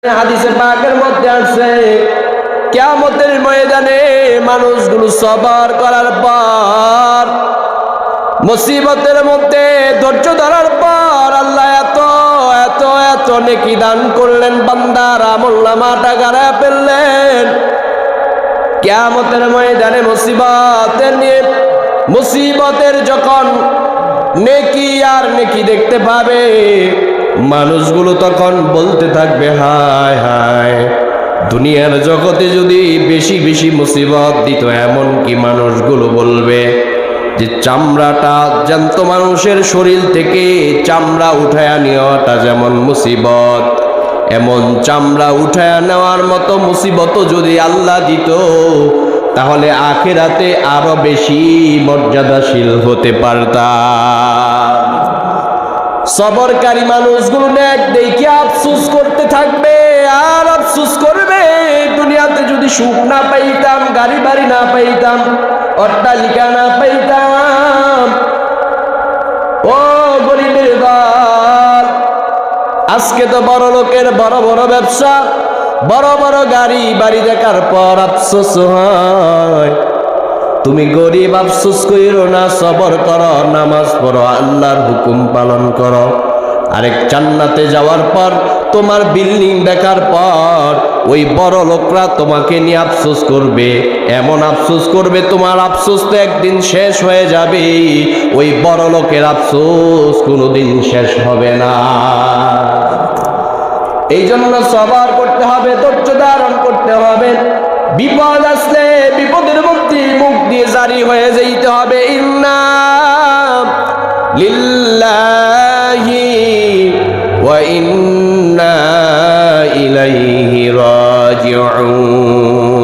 হাদিসে পাকের মধ্যে আছে কিয়ামতের ময়দানে মানুষগুলো সবর করার পর মুসিবতের মধ্যে ধৈর্য ধরার পর আল্লাহ এত এত এত নেকি দান করলেন, বান্দার আমলনামাটা গাড়ায় ফেললেন। কিয়ামতের ময়দানে মুসিবতের যখন নেকি আর নেকি দেখতে পাবে, মানুষগুলো তখন বলতে থাকবে, হায় হায়, দুনিয়ার জগতে যদি বেশি বেশি মুসিবত দিত। এমন কি মানুষগুলো বলবে যে চামড়াটা, জ্যান্ত মানুষের শরীর থেকে চামড়া উঠায়া নেওয়াটা যেমন মুসিবত, এমন চামড়া উঠায়া নেওয়ার মতো মুসিবত যদি আল্লাহ দিত, তাহলে আখিরাতে আরো বেশি মর্যাদাশীল হতে পারতাম। সবরকারী মানুষগুলো নেক দেখে আফসোস করতে থাকবে আর আফসোস করবে, দুনিয়াতে যদি সুখ না পাইতাম, গাড়ি বাড়ি না পাইতাম, অট্টালিকা না পাইতাম। ও গরিবের দল, আজকে তো বড় লোকের বড় বড় ব্যবসা, বড় বড় গাড়ি বাড়ি দেখার পর আফসোস হয়। তুমি গরিব, আফসোস কইরো না, সবর করো, নামাজ পড়ো, আল্লাহর হুকুম পালন করো। আরেক জান্নাতে যাওয়ার পর, তোমার বিল্ডিং দেখার পর ওই বড় লোকরা তোমাকে নিয়ে আফসোস করবে, এমন আফসোস করবে, তোমার আফসোস তো একদিন শেষ হয়ে যাবে, ওই বড় লোকের আফসোস কোনোদিন শেষ হবে না। এই জন্য সবর করতে হবে, ধৈর্য ধারণ করতে হবে। বিপদ আসলে বিপদের মধ্যে মুখ দিয়ে জারি হয়ে যেতে হবে, ইন্না লিল্লাহি ওয়া ইন্না ইলাইহি রাজিউন।